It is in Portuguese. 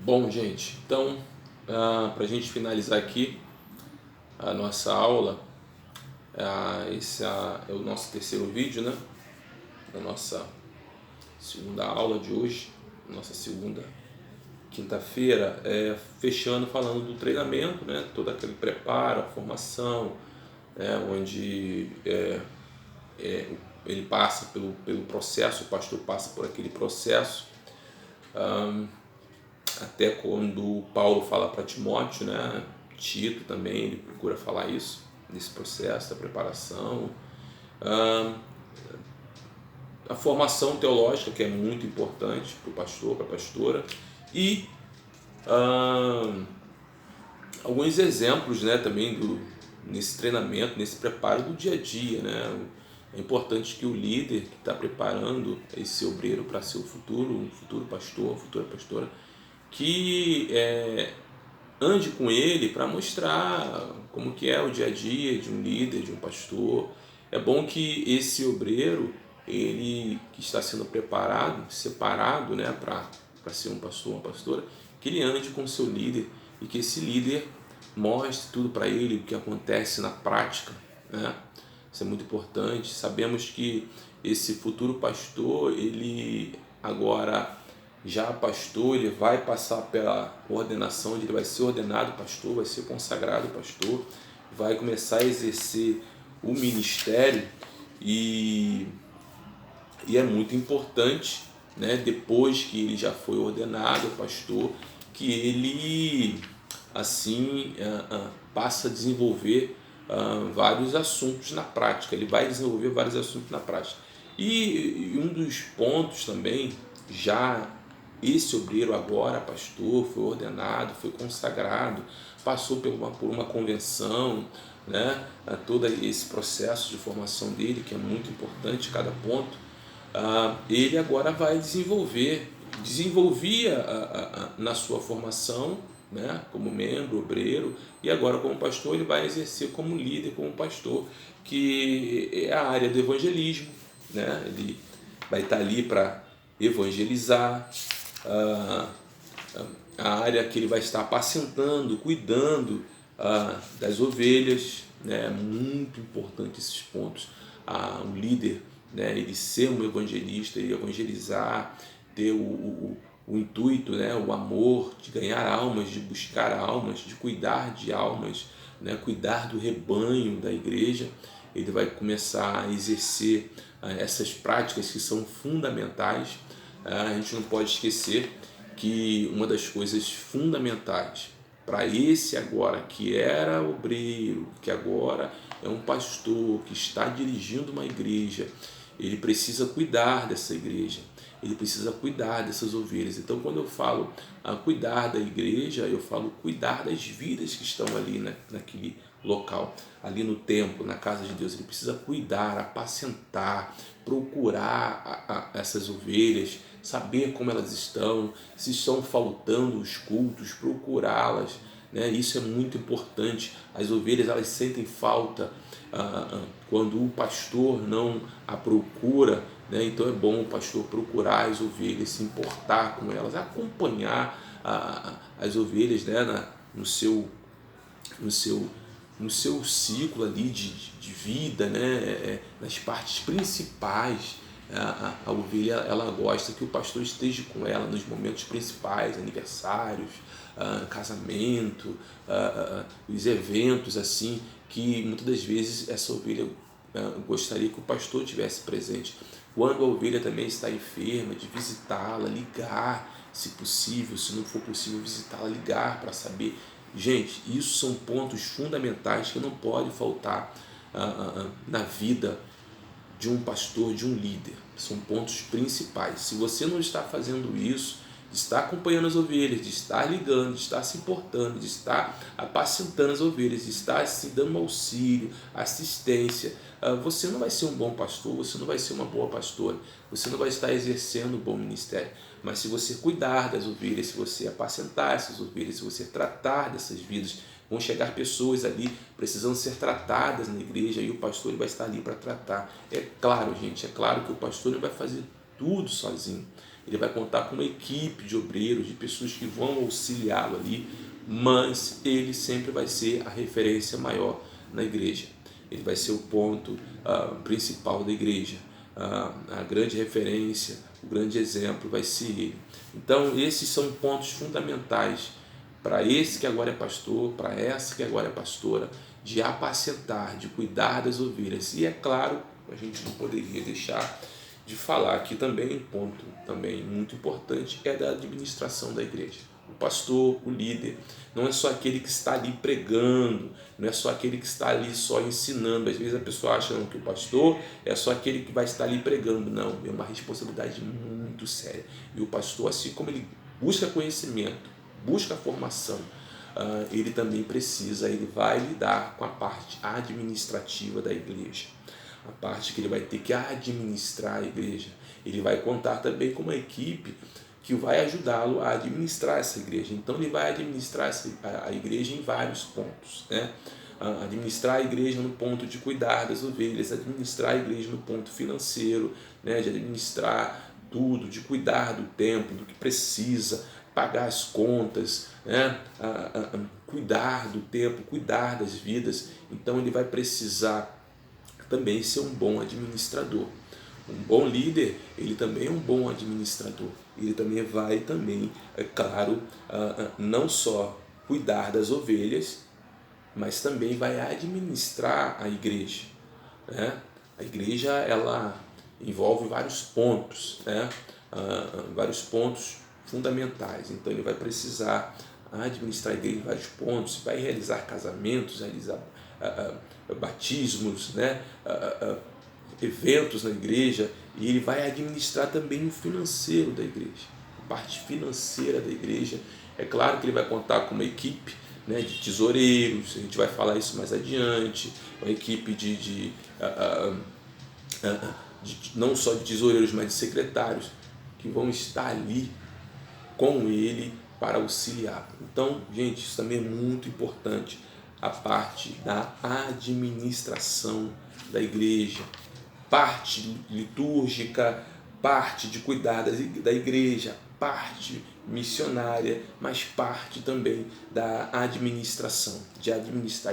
Bom, gente, então, para a gente finalizar aqui a nossa aula, esse é o nosso terceiro vídeo, né? Da nossa segunda aula de hoje, nossa segunda quinta-feira, fechando falando do treinamento, né? Todo aquele preparo, a formação, né? Onde ele passa pelo processo, o pastor passa por aquele processo, até quando Paulo fala para Timóteo, né? Tito também, ele procura falar isso, nesse processo da preparação. A formação teológica, que é muito importante para o pastor, para a pastora, e alguns exemplos, né, também nesse treinamento, nesse preparo do dia a dia, né? É importante que o líder que está preparando esse obreiro para ser o futuro, um futuro pastor, futura pastora, que ande com ele para mostrar como que é o dia a dia de um líder, de um pastor. É bom que esse obreiro, ele que está sendo preparado, separado, né, para ser um pastor, uma pastora, que ele ande com o seu líder e que esse líder mostre tudo para ele, o que acontece na prática, né? Isso é muito importante. Sabemos que esse futuro pastor, ele agora já pastor, ele vai passar pela ordenação, ele vai ser ordenado pastor, vai ser consagrado pastor, vai começar a exercer o ministério e, e é muito importante, né, depois que ele já foi ordenado pastor, que ele assim passa a desenvolver vários assuntos na prática, ele vai desenvolver vários assuntos na prática. E um dos pontos também, já esse obreiro agora pastor, foi ordenado, foi consagrado, passou por uma convenção, né? Todo esse processo de formação dele, que é muito importante, cada ponto, ele agora vai desenvolvia na sua formação, né, como membro, obreiro, e agora como pastor ele vai exercer como líder, como pastor, que é a área do evangelismo, né? Ele vai estar ali para evangelizar, a área que ele vai estar apacentando, cuidando das ovelhas, né? É muito importante esses pontos. Um líder, né, ele ser um evangelista, ele evangelizar, ter o intuito, né, o amor de ganhar almas, de buscar almas, de cuidar de almas, né, cuidar do rebanho da igreja. Ele vai começar a exercer essas práticas que são fundamentais. A gente não pode esquecer que uma das coisas fundamentais para esse agora que era obreiro, que agora é um pastor, que está dirigindo uma igreja, ele precisa cuidar dessa igreja, ele precisa cuidar dessas ovelhas. Então, quando eu falo cuidar da igreja, eu falo cuidar das vidas que estão ali, né, naquele local, ali no templo, na casa de Deus. Ele precisa cuidar, apacentar, procurar essas ovelhas, saber como elas estão, se estão faltando os cultos, procurá-las, né? Isso é muito importante. As ovelhas, elas sentem falta quando o pastor não a procura, né? Então é bom o pastor procurar as ovelhas, se importar com elas, acompanhar as ovelhas, né, no seu no seu no seu ciclo ali de vida, né? Nas partes principais. A ovelha, ela gosta que o pastor esteja com ela nos momentos principais, aniversários, casamento, os eventos assim, que muitas das vezes essa ovelha gostaria que o pastor tivesse presente. Quando a ovelha também está enferma, de visitá-la, ligar, se possível, se não for possível visitá-la, ligar para saber. Gente, isso são pontos fundamentais que não pode faltar na vida de um pastor, de um líder. São pontos principais. Se você não está fazendo isso, de estar acompanhando as ovelhas, de estar ligando, de estar se importando, de estar apacentando as ovelhas, de estar se dando auxílio, assistência, você não vai ser um bom pastor, você não vai ser uma boa pastora, você não vai estar exercendo um bom ministério. Mas se você cuidar das ovelhas, se você apacentar essas ovelhas, se você tratar dessas vidas, vão chegar pessoas ali precisando ser tratadas na igreja e o pastor ele vai estar ali para tratar. É claro, gente, é claro que o pastor não vai fazer tudo sozinho, ele vai contar com uma equipe de obreiros, de pessoas que vão auxiliá-lo ali, mas ele sempre vai ser a referência maior na igreja. Ele vai ser o ponto principal da igreja. A grande referência, o grande exemplo vai ser ele. Então, esses são pontos fundamentais para esse que agora é pastor, para essa que agora é pastora, de apacentar, de cuidar das ovelhas. E é claro, a gente não poderia deixar de falar aqui também, um ponto também muito importante, é da administração da igreja. O pastor, o líder, não é só aquele que está ali pregando, não é só aquele que está ali só ensinando. Às vezes a pessoa acha que o pastor é só aquele que vai estar ali pregando. Não, é uma responsabilidade muito séria. E o pastor, assim como ele busca conhecimento, busca formação, ele também precisa, ele vai lidar com a parte administrativa da igreja, a parte que ele vai ter que administrar a igreja. Ele vai contar também com uma equipe que vai ajudá-lo a administrar essa igreja. Então ele vai administrar a igreja em vários pontos, né? Administrar a igreja no ponto de cuidar das ovelhas, administrar a igreja no ponto financeiro, né? De administrar tudo, de cuidar do templo, do que precisa, pagar as contas, né? Cuidar do templo, cuidar das vidas. Então ele vai precisar também ser um bom administrador. Um bom líder, ele também é um bom administrador. Ele também vai, é claro, não só cuidar das ovelhas, mas também vai administrar a igreja, né? A igreja, ela envolve vários pontos, né? Vários pontos fundamentais. Então ele vai precisar administrar a igreja em vários pontos, vai realizar casamentos, realizar batismos, né? Eventos na igreja, e ele vai administrar também o financeiro da igreja, a parte financeira da igreja. É claro que ele vai contar com uma equipe, né, de tesoureiros, a gente vai falar isso mais adiante, uma equipe não só de tesoureiros, mas de secretários, que vão estar ali com ele para auxiliar. Então, gente, isso também é muito importante, a parte da administração da igreja, parte litúrgica, parte de cuidar da igreja, parte missionária, mas parte também da administração, de administrar